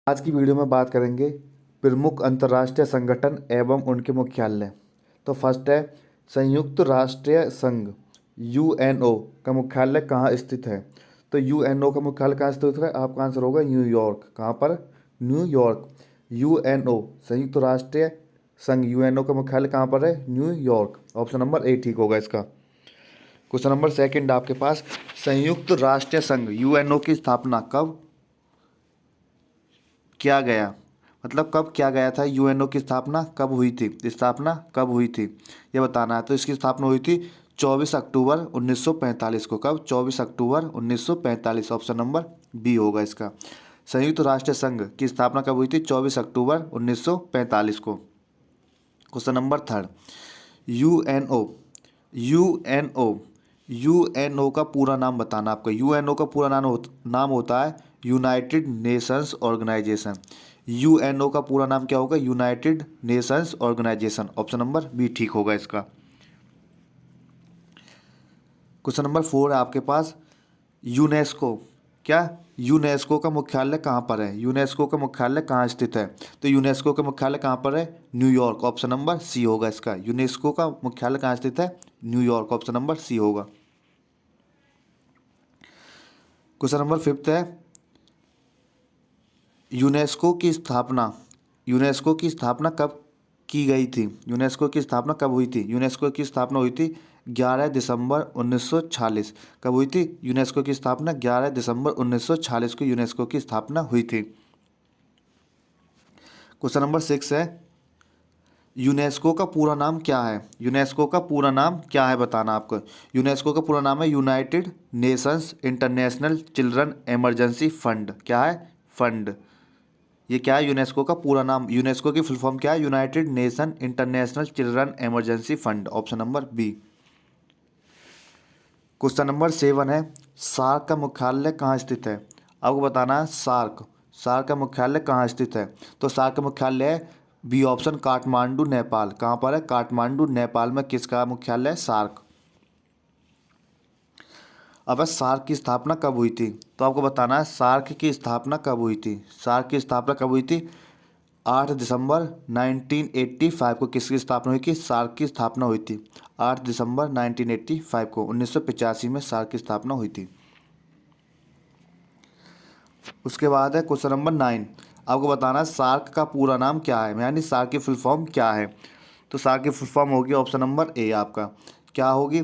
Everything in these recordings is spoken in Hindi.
आज की वीडियो में बात करेंगे प्रमुख अंतर्राष्ट्रीय संगठन एवं उनके मुख्यालय। तो फर्स्ट है संयुक्त राष्ट्र संघ यूएनओ का मुख्यालय कहाँ स्थित है। तो यूएनओ का मुख्यालय कहाँ स्थित है, आपका आंसर होगा न्यूयॉर्क। कहाँ पर? न्यूयॉर्क। यूएनओ संयुक्त राष्ट्र संघ यूएनओ का मुख्यालय कहाँ पर है? न्यूयॉर्क। ऑप्शन नंबर ए ठीक होगा इसका। क्वेश्चन नंबर सेकंड आपके पास, संयुक्त राष्ट्र संघ यूएनओ की स्थापना कब किया गया, मतलब कब किया गया था? यूएनओ की स्थापना कब हुई थी? स्थापना कब हुई थी ये बताना है। तो इसकी स्थापना हुई थी 24 अक्टूबर 1945 को। कब? 24 अक्टूबर 1945। ऑप्शन नंबर बी होगा इसका। संयुक्त राष्ट्र संघ की स्थापना कब हुई थी? 24 अक्टूबर 1945 को। Question number third, UNO UNO UNO का पूरा नाम बताना आपको। यूएनओ का पूरा नाम होता है यूनाइटेड नेशंस ऑर्गेनाइजेशन। यूएनओ का पूरा नाम क्या होगा? United Nations Organisation. Option number B ठीक होगा इसका। क्वेश्चन नंबर फोर है आपके पास, यूनेस्को। क्या? यूनेस्को का मुख्यालय कहाँ पर है? यूनेस्को का मुख्यालय कहाँ स्थित है? तो यूनेस्को का मुख्यालय कहाँ पर है? न्यूयॉर्क। ऑप्शन नंबर सी होगा इसका। यूनेस्को का मुख्यालय कहाँ स्थित है? न्यूयॉर्क। ऑप्शन नंबर सी होगा। क्वेश्चन नंबर फिफ्थ है, यूनेस्को की स्थापना कब की गई थी? यूनेस्को की स्थापना कब हुई थी? यूनेस्को की स्थापना हुई थी 11 दिसंबर 1946। कब हुई थी यूनेस्को की स्थापना? 11 दिसंबर 1946 को यूनेस्को की स्थापना हुई थी। क्वेश्चन नंबर सिक्स है, यूनेस्को का पूरा नाम क्या है? यूनेस्को का पूरा नाम क्या है बताना आपको। यूनेस्को का पूरा नाम है United Nations international Children Emergency fund. क्या है? फंड। ये क्या है? यूनेस्को का पूरा नाम। यूनेस्को की फुल फॉर्म क्या है? United Nation International Children Emergency Fund. Option number B. Question number seven है, सार्क का मुख्यालय कहाँ स्थित है? आपको बताना है सार्क सार्क का मुख्यालय कहाँ स्थित है। तो सार्क का मुख्यालय है बी ऑप्शन, काठमांडू नेपाल। कहाँ पर है? काठमांडू नेपाल में किसका मुख्यालय है? सार्क। अब सार्क की स्थापना कब हुई थी? तो आपको बताना है सार्क की स्थापना कब हुई थी। सार्क की स्थापना कब हुई थी? 8 दिसंबर 1985 को किसकी स्थापना हुई थी? सार्क की स्थापना हुई थी 8 दिसंबर 1985 को। 1985 में सार्क की स्थापना हुई थी। उसके बाद है क्वेश्चन नंबर 9। आपको बताना है सार्क का पूरा नाम क्या है, यानी सार्क की फुल फॉर्म क्या है। तो सार्क की फुल फॉर्म होगी ऑप्शन नंबर ए आपका। क्या होगी?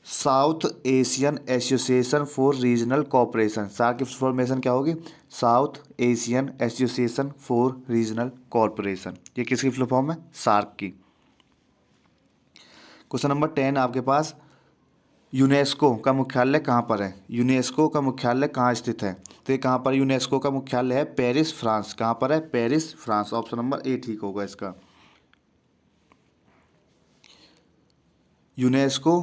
South Asian Association for Regional Cooperation. SAARC की फॉर्मेशन क्या होगी? South Asian Association for Regional Cooperation. ये किसकी फुल फॉर्म है? सार्क की। क्वेश्चन नंबर 10 आपके पास, यूनेस्को का मुख्यालय कहाँ पर है? यूनेस्को का मुख्यालय कहाँ स्थित है? तो ये कहाँ पर यूनेस्को का मुख्यालय है? Paris, France. कहाँ पर है? Paris, France. ऑप्शन नंबर ए ठीक होगा इसका। यूनेस्को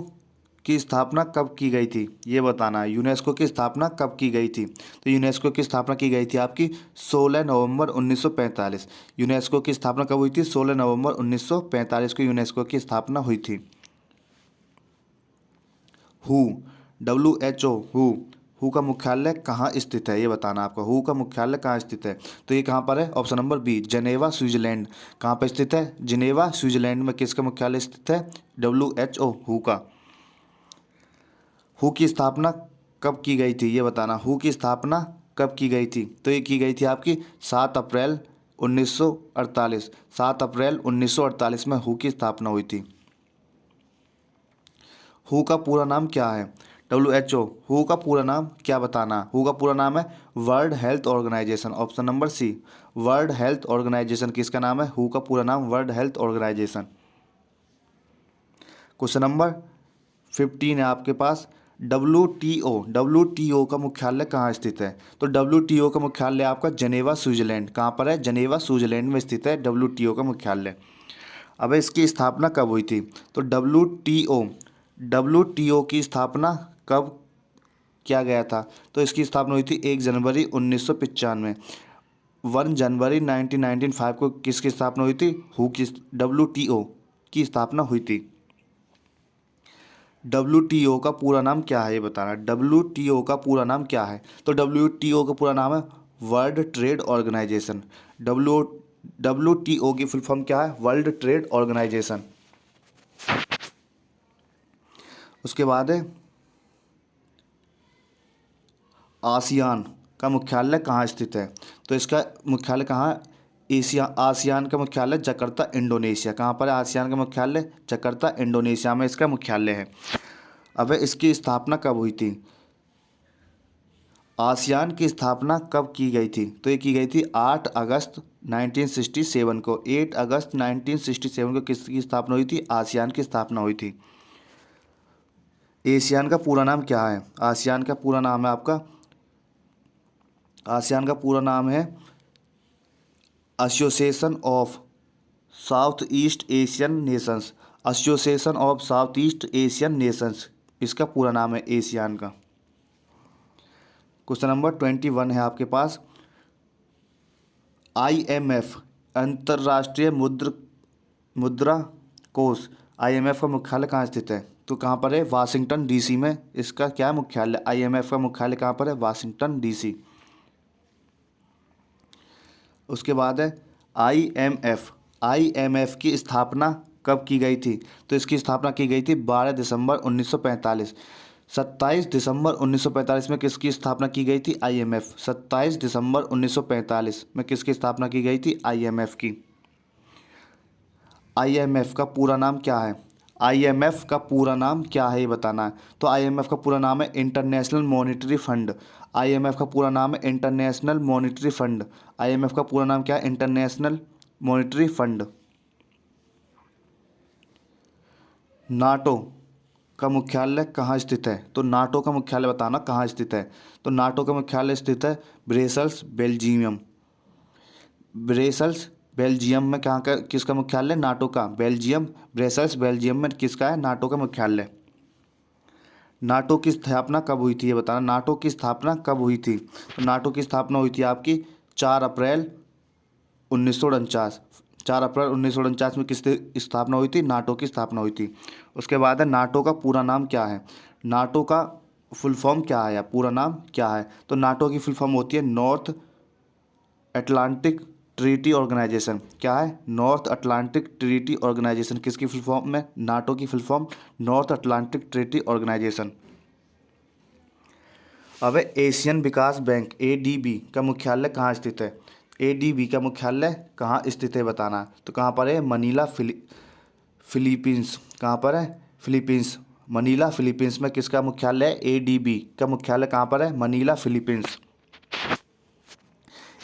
की स्थापना कब की गई थी ये बताना है। यूनेस्को की स्थापना कब की गई थी? तो यूनेस्को की स्थापना की गई थी आपकी 16 नवंबर 1945। यूनेस्को की स्थापना कब हुई थी? 16 नवंबर 1945 को यूनेस्को की स्थापना हुई थी। हु WHO हु का मुख्यालय कहाँ स्थित है ये बताना आपको। हु का मुख्यालय कहाँ स्थित है? तो ये कहाँ पर है? ऑप्शन नंबर बी, जनेवा, स्विट्जरलैंड। कहाँ पर स्थित है? जिनेवा, स्विट्जरलैंड में किसका मुख्यालय स्थित है? WHO हु का। हु की स्थापना कब की गई थी ये बताना। हु की स्थापना कब की गई थी? तो ये की गई थी आपकी 7 अप्रैल 1948। 7 अप्रैल 1948 में हु की स्थापना हुई थी। हु का पूरा नाम क्या है? WHO हु का पूरा नाम क्या बताना। हु का पूरा नाम है World Health Organisation. Option number C, World Health Organisation किसका नाम है? हु का पूरा नाम World Health Organisation. Question number 15 है आपके पास, WTO का मुख्यालय कहाँ स्थित है? तो WTO का मुख्यालय आपका जनेवा, स्विट्जरलैंड। कहाँ पर है? जनेवा, स्विट्जरलैंड में स्थित है WTO का मुख्यालय। अब इसकी स्थापना कब हुई थी? तो WTO की स्थापना कब किया गया था? तो इसकी स्थापना हुई थी 1 जनवरी 1995। 1 जनवरी 1995 को किसकी स्थापना हुई थी? WTO की स्थापना हुई थी। WTO का पूरा नाम क्या है ये बताना। WTO का पूरा नाम क्या है? तो WTO का पूरा नाम है वर्ल्ड ट्रेड ऑर्गेनाइजेशन। WTO की फुल फॉर्म क्या है? World Trade Organisation. उसके बाद है आसियान का मुख्यालय कहाँ स्थित है? तो इसका मुख्यालय कहाँ है? आसियान का मुख्यालय जकार्ता, इंडोनेशिया। कहाँ पर है आसियान का मुख्यालय? जकार्ता, इंडोनेशिया में इसका मुख्यालय है। अब इसकी स्थापना कब हुई थी? आसियान की स्थापना कब की गई थी? तो ये की गई थी 8 अगस्त 1967 को। 8 अगस्त 1967 को किसकी स्थापना हुई थी? आसियान की स्थापना हुई थी। एशियान का पूरा नाम क्या है? आसियान का पूरा नाम है आपका, आसियान का पूरा नाम है association of south east Asian Nations. Association of south east Asian Nations इसका पूरा नाम है एशियान का। क्वेश्चन नंबर 21 है आपके पास। IMF अंतर्राष्ट्रीय मुद्रा कोष, IMF का मुख्यालय कहाँ स्थित है? तो कहाँ पर है? वाशिंगटन DC में इसका क्या मुख्यालय? IMF का मुख्यालय कहाँ पर है? Washington DC। उसके बाद है IMF की स्थापना कब की गई थी? तो इसकी स्थापना की गई थी 12 दिसंबर 1945। 27 दिसंबर 1945 में किसकी स्थापना की गई थी? IMF। 27 दिसंबर 1945 में किसकी स्थापना की गई थी? IMF की। IMF का पूरा नाम क्या है? IMF का पूरा नाम क्या है ये बताना है। तो IMF का पूरा नाम है इंटरनेशनल मॉनेटरी फंड। IMF का पूरा नाम है इंटरनेशनल मॉनेटरी फंड। IMF का पूरा नाम क्या है? International monetary fund. नाटो का मुख्यालय कहाँ स्थित है? तो नाटो का मुख्यालय बताना कहाँ स्थित है। तो नाटो का मुख्यालय स्थित है ब्रसेल्स, बेल्जियम। ब्रसेल्स बेल्जियम में कहाँ का किसका मुख्यालय? नाटो का। बेल्जियम, ब्रसेल्स बेल्जियम में किसका है? नाटो का मुख्यालय। नाटो की स्थापना कब हुई थी ये बताना। नाटो की स्थापना कब हुई थी? तो नाटो की स्थापना हुई थी आपकी 4 अप्रैल 1949। 4 अप्रैल 1949 में किसकी स्थापना हुई थी? नाटो की स्थापना हुई थी। उसके बाद है नाटो का पूरा नाम क्या है? नाटो का फुल फॉर्म क्या है या पूरा नाम क्या है? तो नाटो की फुल फॉर्म होती है नॉर्थ अटलांटिक ट्रीटी ऑर्गेनाइजेशन। क्या है? North Atlantic Treaty Organisation. किसकी फुल फॉर्म में? नाटो की full form North Atlantic Treaty Organisation. अब एशियन विकास बैंक ADB का मुख्यालय कहाँ स्थित है? ADB का मुख्यालय कहाँ स्थित है बताना। तो कहाँ पर है? Manila, Philippines. कहाँ पर है? फिलीपींस, मनीला, फिलीपींस में किसका मुख्यालय है? ADB का मुख्यालय कहाँ पर है? Manila, Philippines.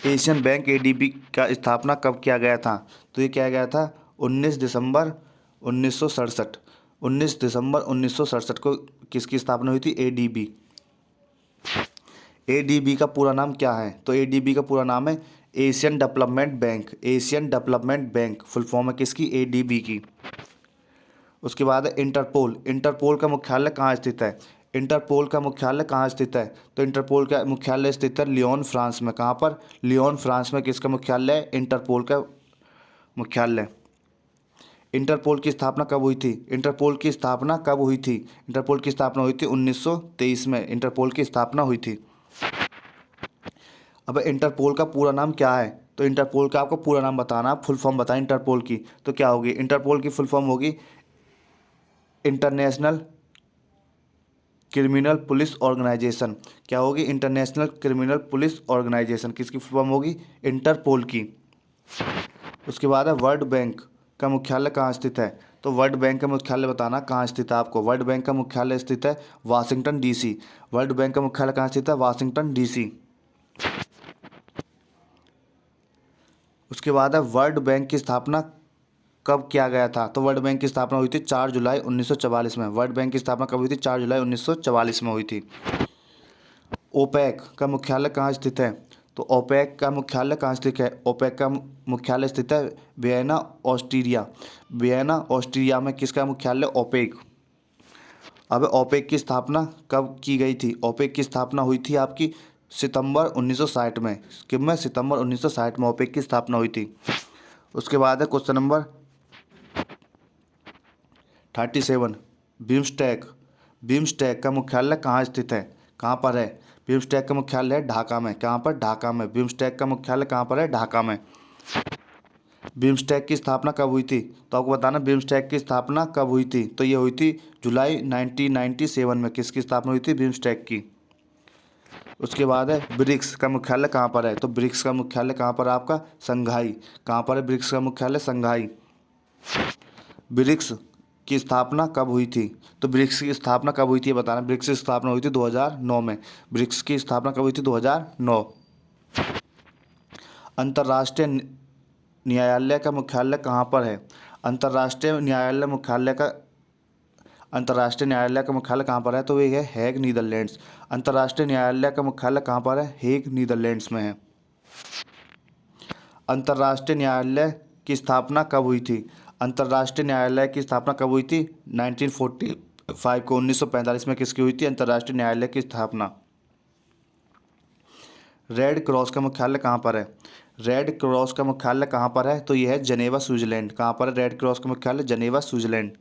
Asian bank ADB का स्थापना कब किया गया था? तो ये किया गया था 19 दिसंबर 1967। 19 दिसंबर 1967 को किसकी स्थापना हुई थी? ADB। ADB का पूरा नाम क्या है? तो ADB का पूरा नाम है Asian development bank. Asian development bank full form है किसकी? ADB की। उसके बाद है इंटरपोल। इंटरपोल का मुख्यालय कहाँ स्थित है? इंटरपोल का मुख्यालय कहाँ स्थित है? तो इंटरपोल का मुख्यालय स्थित है लियोन, फ्रांस में। कहाँ पर? लियोन, फ्रांस में किसका मुख्यालय है? इंटरपोल का मुख्यालय। इंटरपोल की स्थापना कब हुई थी? इंटरपोल की स्थापना कब हुई थी? इंटरपोल की स्थापना हुई थी 1923 में। इंटरपोल की स्थापना हुई थी। अब इंटरपोल का पूरा नाम क्या है? तो इंटरपोल का आपको पूरा नाम बताना, फुल फॉर्म बताएं इंटरपोल की। तो क्या होगी? इंटरपोल की फुल फॉर्म होगी इंटरनेशनल क्रिमिनल पुलिस ऑर्गेनाइजेशन। क्या होगी? International Criminal Police Organisation. किसकी फुल फॉर्म होगी? इंटरपोल की। उसके बाद है वर्ल्ड बैंक का मुख्यालय कहाँ स्थित है? तो वर्ल्ड बैंक का मुख्यालय बताना कहाँ स्थित है आपको। वर्ल्ड बैंक का मुख्यालय स्थित है वाशिंगटन DC। वर्ल्ड बैंक का मुख्यालय कहाँ स्थित है? Washington DC। उसके बाद है वर्ल्ड बैंक की स्थापना कब किया गया था? तो वर्ल्ड बैंक की स्थापना हुई थी 4 जुलाई 1944 में। वर्ल्ड बैंक की स्थापना कब हुई थी? 4 जुलाई 1944 में हुई थी। ओपेक का मुख्यालय कहाँ स्थित है? तो ओपेक का मुख्यालय कहाँ स्थित है? ओपेक का मुख्यालय स्थित है वियना, ऑस्ट्रिया। वियना, ऑस्ट्रिया में किसका मुख्यालय? ओपेक। अब ओपेक की स्थापना कब की गई थी? ओपेक की स्थापना हुई थी आपकी सितंबर 1960 में। किस में? सितंबर 1960 में ओपेक की स्थापना हुई थी। उसके बाद है क्वेश्चन नंबर 37। बिम्स्टेक। बिम्स्टेक का मुख्यालय कहाँ स्थित है? कहाँ पर है? बिम्स्टेक का मुख्यालय है ढाका में। कहाँ पर? ढाका में। बिम्स्टेक का मुख्यालय कहाँ पर है? ढाका में। बिम्स्टेक की स्थापना कब हुई थी? तो आपको बताना बिम्स्टेक की स्थापना कब हुई थी। तो ये हुई थी जुलाई 1997 में। किसकी स्थापना हुई थी? बिम्स्टेक की। उसके बाद है ब्रिक्स का मुख्यालय कहाँ पर है? तो ब्रिक्स का मुख्यालय कहाँ पर है आपका? संघाई। कहाँ पर है ब्रिक्स का मुख्यालय? संघाई। ब्रिक्स की स्थापना कब हुई थी? तो ब्रिक्स की स्थापना कब हुई थी ये बताना। ब्रिक्स की स्थापना हुई थी 2009 में। ब्रिक्स की स्थापना कब हुई थी? 2009। अंतर्राष्ट्रीय न्यायालय का मुख्यालय कहाँ पर है? अंतर्राष्ट्रीय न्यायालय का मुख्यालय कहाँ पर है? तो ये है हेग, नीदरलैंड्स। अंतर्राष्ट्रीय न्यायालय का मुख्यालय कहाँ पर है? हेग, नीदरलैंड्स में है। अंतर्राष्ट्रीय न्यायालय की स्थापना कब हुई थी? अंतर्राष्ट्रीय न्यायालय की स्थापना कब हुई थी? 1945 को, 1945 में किसकी हुई थी अंतर्राष्ट्रीय न्यायालय की स्थापना? रेड क्रॉस का मुख्यालय कहाँ पर है? रेड क्रॉस का मुख्यालय कहाँ पर है? तो यह है जनेवा, स्विट्जरलैंड। कहाँ पर है रेड क्रॉस का मुख्यालय? जनेवा, स्विट्जरलैंड।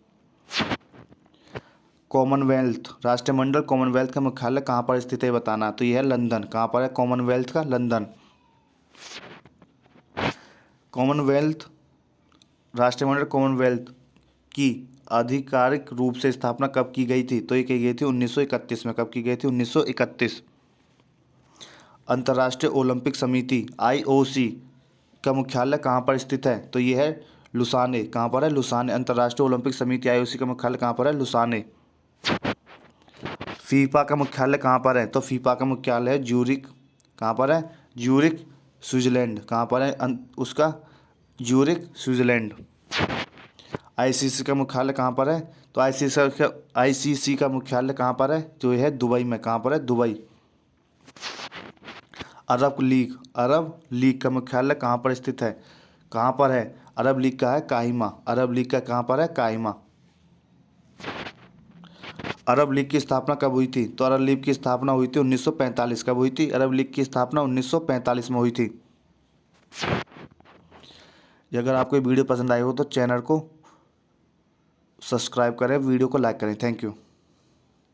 कॉमनवेल्थ राष्ट्रमंडल कॉमनवेल्थ का मुख्यालय कहाँ पर स्थित है बताना। तो यह है लंदन। कहाँ पर है कॉमनवेल्थ का? लंदन। कॉमनवेल्थ राष्ट्रमंडल कॉमनवेल्थ की आधिकारिक रूप से स्थापना कब की गई थी? तो ये की गई थी 1931 में। कब की गई थी? 1931। अंतर्राष्ट्रीय ओलंपिक समिति IOC का मुख्यालय कहाँ पर स्थित है? तो ये है लुसाने। कहाँ पर है? लुसाने। अंतर्राष्ट्रीय ओलंपिक समिति IOC का मुख्यालय कहाँ पर है? लुसाने। फीफा का मुख्यालय कहाँ पर है? तो फीफा का मुख्यालय है ज्यूरिक। कहाँ पर है? Zurich, Switzerland. कहाँ पर है उसका? Zurich, Switzerland. ICC का मुख्यालय कहाँ पर है? तो ICC का मुख्यालय कहाँ पर है? जो है दुबई में। कहाँ पर है? दुबई। अरब लीग का मुख्यालय कहाँ पर स्थित है? कहाँ पर है? अरब लीग का है काहिमा। अरब लीग का कहाँ पर है? काहिमा। अरब लीग की स्थापना कब हुई थी? तो अरब लीग की स्थापना हुई थी 1945। कब हुई थी अरब लीग की स्थापना? 1945 में हुई थी। अगर आपको ये वीडियो पसंद आई हो तो चैनल को सब्सक्राइब करें, वीडियो को लाइक करें। Thank you.